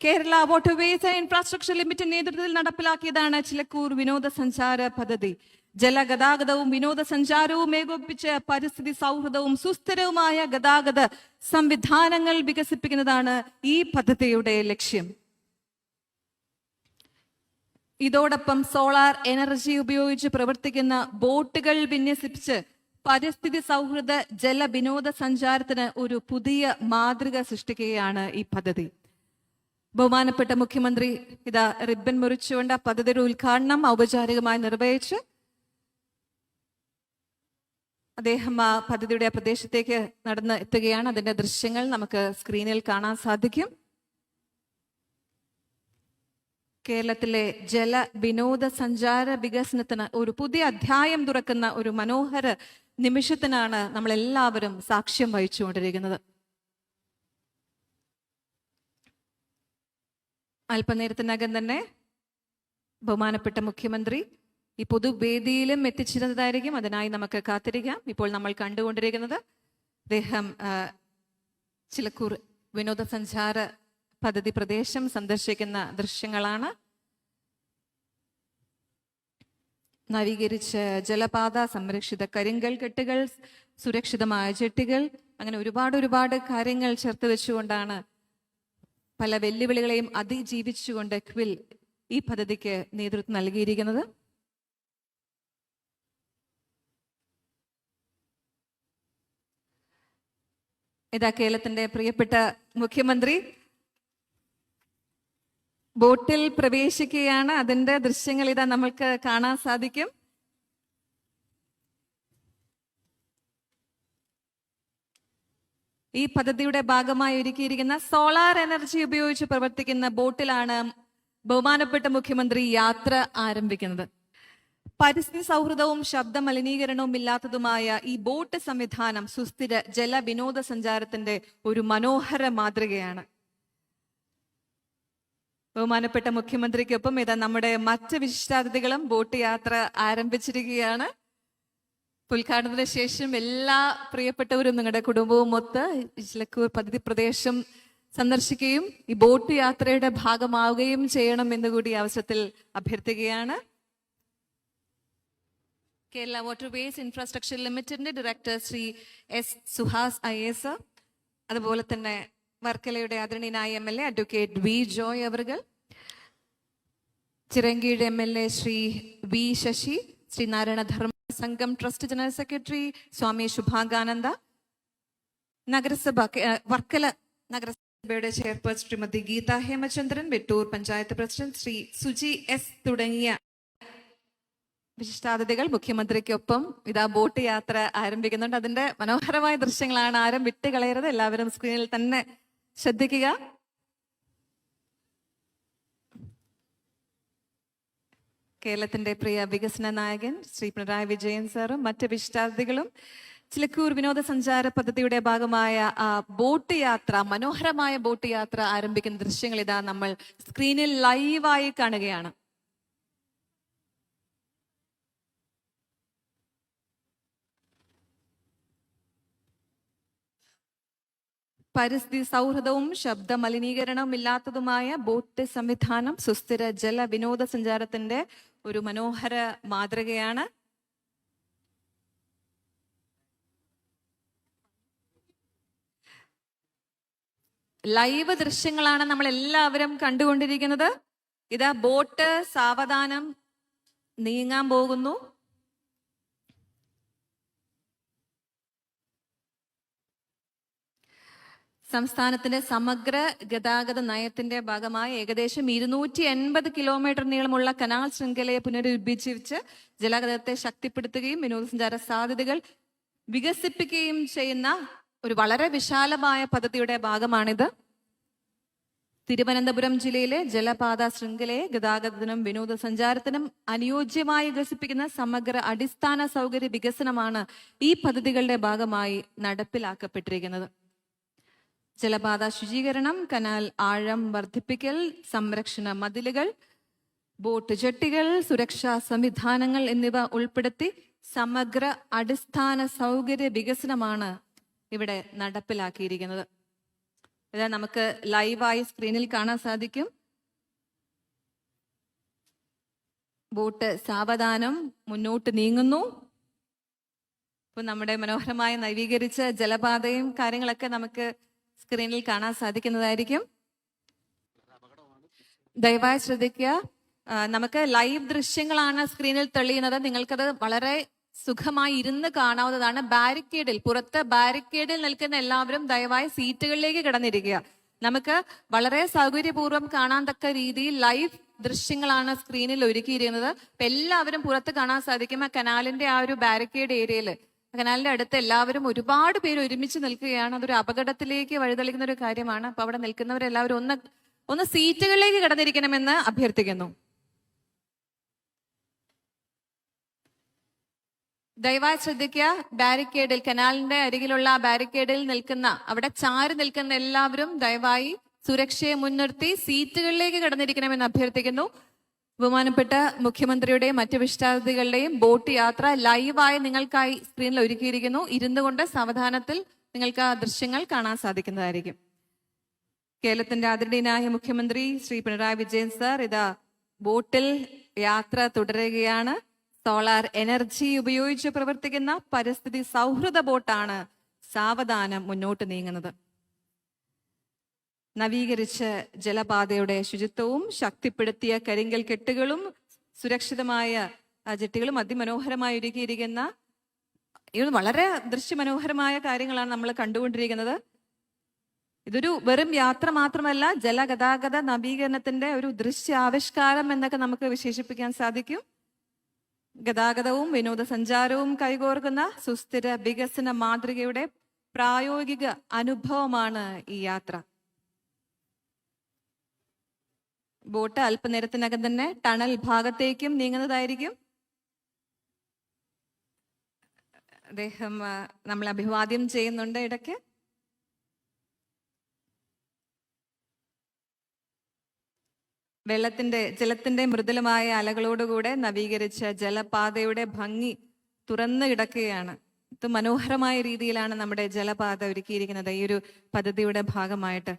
Kerala waterways and infrastructure limited നേതൃത്വത്തിൽ നടപ്പിലാക്കിയതാണ് ചിലക്കൂർ വിനോദസഞ്ചാര പദ്ധതി. ജലഗതാഗതവും വിനോദസഞ്ചാരവും ഏകോപിപ്പിച്ച് പരിസ്ഥിതി സൗഹൃദവും സുസ്ഥിരവുമായ ഗതാഗത സംവിധാനങ്ങൾ വികസിപ്പിക്കുന്നതാണ് ഈ പദ്ധതിയുടെ ലക്ഷ്യം. ഇതോടൊപ്പം സോളാർ എനർജി ഉപയോഗിച്ച് പ്രവർത്തിക്കുന്ന ബോട്ടുകൾ വിന്യസിപ്പിച്ച് പരിസ്ഥിതി സൗഹൃദ ജല വിനോദസഞ്ചാരത്തിന് ഒരു പുതിയ മാതൃക സൃഷ്ടിക്കുകയാണ് ഈ പദ്ധതി. ബഹുമാനപ്പെട്ട മുഖ്യമന്ത്രി ഇതാ റിബൺ മുറിച്ചുകൊണ്ട് പദ്ധതിയുടെ ഉദ്ഘാടനം ഔപചാരികമായി നിർവഹിച്ച് അദ്ദേഹം ആ പദ്ധതിയുടെ പ്രദേശത്തേക്ക് നടന്ന് എത്തുകയാണ്. അതിന്റെ ദൃശ്യങ്ങൾ നമുക്ക് സ്ക്രീനിൽ കാണാൻ സാധിക്കും. കേരളത്തിലെ ജല വിനോദസഞ്ചാര വികസനത്തിന് ഒരു പുതിയ അധ്യായം തുറക്കുന്ന ഒരു മനോഹര നിമിഷത്തിനാണ് നമ്മൾ എല്ലാവരും സാക്ഷ്യം വഹിച്ചുകൊണ്ടിരിക്കുന്നത്. അല്പനേരത്തിനകം തന്നെ ബഹുമാനപ്പെട്ട മുഖ്യമന്ത്രി ഈ പൊതുവേദിയിലും എത്തിച്ചിരുന്നതായിരിക്കും. അതിനായി നമുക്ക് കാത്തിരിക്കാം. ഇപ്പോൾ നമ്മൾ കണ്ടുകൊണ്ടിരിക്കുന്നത് അദ്ദേഹം ചിലക്കൂർ വിനോദസഞ്ചാര പദ്ധതി പ്രദേശം സന്ദർശിക്കുന്ന ദൃശ്യങ്ങളാണ്. നവീകരിച്ച ജലപാത, സംരക്ഷിത കരിങ്കൽ കെട്ടുകൾ, സുരക്ഷിതമായ ജെട്ടികൾ, അങ്ങനെ ഒരുപാട് കാര്യങ്ങൾ ചേർത്ത് വെച്ചുകൊണ്ടാണ്, പല വെല്ലുവിളികളെയും അതിജീവിച്ചുകൊണ്ട് ക്വിൽ ഈ പദ്ധതിക്ക് നേതൃത്വം നൽകിയിരിക്കുന്നത്. ഇതാ കേരളത്തിന്റെ പ്രിയപ്പെട്ട മുഖ്യമന്ത്രി ബോട്ടിൽ പ്രവേശിക്കുകയാണ്. അതിന്റെ ദൃശ്യങ്ങൾ ഇതാ നമ്മൾക്ക് കാണാൻ സാധിക്കും. ഈ പദ്ധതിയുടെ ഭാഗമായി ഒരുക്കിയിരിക്കുന്ന സോളാർ എനർജി ഉപയോഗിച്ച് പ്രവർത്തിക്കുന്ന ബോട്ടിലാണ് ബഹുമാനപ്പെട്ട മുഖ്യമന്ത്രി യാത്ര ആരംഭിക്കുന്നത്. പരിസ്ഥിതി സൗഹൃദവും ശബ്ദ മലിനീകരണവും ഇല്ലാത്തതുമായ ഈ ബോട്ട് സംവിധാനം സുസ്ഥിര ജല വിനോദസഞ്ചാരത്തിന്റെ ഒരു മനോഹര മാതൃകയാണ്. ബഹുമാനപ്പെട്ട മുഖ്യമന്ത്രിക്കൊപ്പം ഇതാ നമ്മുടെ മറ്റ് വിശിഷ്ടാതിഥികളും ബോട്ട് യാത്ര ആരംഭിച്ചിരിക്കുകയാണ്. ഉദ്ഘാടനത്തിന് ശേഷം എല്ലാ പ്രിയപ്പെട്ടവരും നിങ്ങളുടെ കുടുംബവും ഒത്ത് ചിലക്കൂർ പദ്ധതി പ്രദേശം സന്ദർശിക്കുകയും ഈ ബോട്ട് യാത്രയുടെ ഭാഗമാവുകയും ചെയ്യണം എന്ന് കൂടി അവസരത്തിൽ അഭ്യർത്ഥിക്കുകയാണ്. കേരള വാട്ടർവേസ് ഇൻഫ്രാസ്ട്രക്ചർ ലിമിറ്റഡിന്റെ director Shri S Suhas IAS, അതുപോലെ തന്നെ വർക്കലയുടെ ആദരണീയനായ MLA അഡ്വക്കേറ്റ് വി ജോയ് അവർകൾ, Chirayinkeezh MLA Shri V Sasi, Sreenarayana Dharma Sangham trust general secretary Swami Subhangananda, നഗരസഭ വർക്കല നഗരസഭയുടെ chairperson Shrimati Geetha Hemachandran, Vettoor panchayat president Shri Suji S തുടങ്ങിയ വിശിഷ്ടാതിഥികൾ മുഖ്യമന്ത്രിക്കൊപ്പം ഇതാ ബോട്ട് യാത്ര ആരംഭിക്കുന്നുണ്ട്. അതിന്റെ മനോഹരമായ ദൃശ്യങ്ങളാണ്. ആരും വിട്ടുകളയരുത്. എല്ലാവരും സ്ക്രീനിൽ തന്നെ ശ്രദ്ധിക്കുക. കേരളത്തിന്റെ പ്രിയ വികസന നായകൻ ശ്രീ പിണറായി വിജയൻ സാറും മറ്റ് വിശിഷ്ടാതിഥികളും ചിലക്കൂർ വിനോദസഞ്ചാര പദ്ധതിയുടെ ഭാഗമായ ബോട്ട് യാത്ര, മനോഹരമായ ബോട്ട് യാത്ര ആരംഭിക്കുന്ന ദൃശ്യങ്ങൾ ഇതാ നമ്മൾ സ്ക്രീനിൽ ലൈവായി കാണുകയാണ്. പരിസ്ഥിതി സൗഹൃദവും ശബ്ദ മലിനീകരണവും ഇല്ലാത്തതുമായ ബോട്ട് സംവിധാനം സുസ്ഥിര ജല വിനോദസഞ്ചാരത്തിന്റെ ഒരു മനോഹര മാതൃകയാണ്. ലൈവ് ദൃശ്യങ്ങളാണ് നമ്മൾ എല്ലാവരും കണ്ടുകൊണ്ടിരിക്കുന്നത്. ഇതാ ബോട്ട് സാവധാനം നീങ്ങാൻ പോകുന്നു. സംസ്ഥാനത്തിന്റെ സമഗ്ര ഗതാഗത നയത്തിന്റെ ഭാഗമായി ഏകദേശം 280 കിലോമീറ്റർ നീളമുള്ള കനാൽ ശൃംഖലയെ പുനരുജ്ജീവിച്ച് ജലഗതാഗതത്തെ ശക്തിപ്പെടുത്തുകയും വിനോദസഞ്ചാര സാധ്യതകൾ വികസിപ്പിക്കുകയും ചെയ്യുന്ന ഒരു വളരെ വിശാലമായ പദ്ധതിയുടെ ഭാഗമാണിത്. തിരുവനന്തപുരം ജില്ലയിലെ ജലപാത ശൃംഖലയെ ഗതാഗതത്തിനും വിനോദസഞ്ചാരത്തിനും അനുയോജ്യമായി വികസിപ്പിക്കുന്ന സമഗ്ര അടിസ്ഥാന സൗകര്യ വികസനമാണ് ഈ പദ്ധതികളുടെ ഭാഗമായി നടപ്പിലാക്കപ്പെട്ടിരിക്കുന്നത്. ജലപാത ശുചീകരണം, കനാൽ ആഴം വർദ്ധിപ്പിക്കൽ, സംരക്ഷണ മതിലുകൾ, ബോട്ട് ജെട്ടികൾ, സുരക്ഷാ സംവിധാനങ്ങൾ എന്നിവ ഉൾപ്പെടുത്തി സമഗ്ര അടിസ്ഥാന സൗകര്യ വികസനമാണ് ഇവിടെ നടപ്പിലാക്കിയിരിക്കുന്നത്. ഇതാ നമുക്ക് ലൈവായി സ്ക്രീനിൽ കാണാൻ സാധിക്കും. ബോട്ട് സാവധാനം മുന്നോട്ട് നീങ്ങുന്നു. ഇപ്പൊ നമ്മുടെ മനോഹരമായി നവീകരിച്ച ജലപാതയും കാര്യങ്ങളൊക്കെ നമുക്ക് സ്ക്രീനിൽ കാണാൻ സാധിക്കുന്നതായിരിക്കും. ദയവായി ശ്രദ്ധിക്കുക, നമുക്ക് ലൈവ് ദൃശ്യങ്ങളാണ് സ്ക്രീനിൽ തെളിയുന്നത്. നിങ്ങൾക്കത് വളരെ സുഖമായി ഇരുന്ന് കാണാവുന്നതാണ്. പുറത്ത് ബാരിക്കേഡിൽ നിൽക്കുന്ന എല്ലാവരും ദയവായി സീറ്റുകളിലേക്ക് കിടന്നിരിക്കുക. നമുക്ക് വളരെ സൗകര്യപൂർവ്വം കാണാൻ തക്ക രീതിയിൽ ലൈവ് ദൃശ്യങ്ങളാണ് സ്ക്രീനിൽ ഒരുക്കിയിരിക്കുന്നത്. അപ്പൊ എല്ലാവരും പുറത്ത് കാണാൻ സാധിക്കും. ആ കനാലിന്റെ ആ ഒരു ബാരിക്കേഡ് ഏരിയയിൽ, കനാലിന്റെ അടുത്ത് എല്ലാവരും ഒരുപാട് പേര് ഒരുമിച്ച് നിൽക്കുകയാണ്. അതൊരു അപകടത്തിലേക്ക് വഴിതെളിക്കുന്ന ഒരു കാര്യമാണ്. അപ്പൊ അവിടെ നിൽക്കുന്നവരെല്ലാവരും ഒന്ന് സീറ്റുകളിലേക്ക് കിടന്നിരിക്കണമെന്ന് അഭ്യർത്ഥിക്കുന്നു. ദയവായി ശ്രദ്ധിക്കുക, ബാരിക്കേഡിൽ, കനാലിന്റെ അരികിലുള്ള ബാരിക്കേഡിൽ അവിടെ ചാരി നിൽക്കുന്ന എല്ലാവരും ദയവായി സുരക്ഷയെ മുൻനിർത്തി സീറ്റുകളിലേക്ക് കടന്നിരിക്കണമെന്ന് അഭ്യർത്ഥിക്കുന്നു. ബഹുമാനപ്പെട്ട മുഖ്യമന്ത്രിയുടെയും മറ്റു വിശിഷ്ടാതിഥികളുടെയും ബോട്ട് യാത്ര ലൈവായി നിങ്ങൾക്കായി സ്ക്രീനിൽ ഒരുക്കിയിരിക്കുന്നു. ഇരുന്നു കൊണ്ട് സാവധാനത്തിൽ നിങ്ങൾക്ക് ആ ദൃശ്യങ്ങൾ കാണാൻ സാധിക്കുന്നതായിരിക്കും. കേരളത്തിന്റെ ആദരണീയനായ മുഖ്യമന്ത്രി ശ്രീ പിണറായി വിജയൻ സാർ ഇതാ ബോട്ടിൽ യാത്ര തുടരുകയാണ്. സോളാർ എനർജി ഉപയോഗിച്ച് പ്രവർത്തിക്കുന്ന പരിസ്ഥിതി സൗഹൃദ ബോട്ടാണ് സാവധാനം മുന്നോട്ട് നീങ്ങുന്നത്. നവീകരിച്ച ജലപാതയുടെ ശുചിത്വവും ശക്തിപ്പെടുത്തിയ കരിങ്കൽ കെട്ടുകളും സുരക്ഷിതമായ ജെട്ടികളും അതിമനോഹരമായി ഒരുക്കിയിരിക്കുന്ന വളരെ ദൃശ്യമനോഹരമായ കാര്യങ്ങളാണ് നമ്മൾ കണ്ടുകൊണ്ടിരിക്കുന്നത്. ഇതൊരു വെറും യാത്ര മാത്രമല്ല, ജലഗതാഗത നവീകരണത്തിന്റെ ഒരു ദൃശ്യാവിഷ്കാരം എന്നൊക്കെ നമുക്ക് വിശേഷിപ്പിക്കാൻ സാധിക്കും. ഗതാഗതവും വിനോദസഞ്ചാരവും കൈകോർക്കുന്ന സുസ്ഥിര വികസന മാതൃകയുടെ പ്രായോഗിക അനുഭവമാണ് ഈ യാത്ര. ബോട്ട് അല്പനേരത്തിനകം തന്നെ ടണൽ ഭാഗത്തേക്കും നീങ്ങുന്നതായിരിക്കും. അദ്ദേഹം നമ്മളെ അഭിവാദ്യം ചെയ്യുന്നുണ്ട് ഇടയ്ക്ക്. ജലത്തിന്റെ മൃദുലമായ അലകളോടുകൂടെ നവീകരിച്ച ജലപാതയുടെ ഭംഗി തുറന്നു കിടക്കുകയാണ്. ഇത് മനോഹരമായ രീതിയിലാണ് നമ്മുടെ ജലപാത ഒരുക്കിയിരിക്കുന്നത് ഈ ഒരു പദ്ധതിയുടെ ഭാഗമായിട്ട്.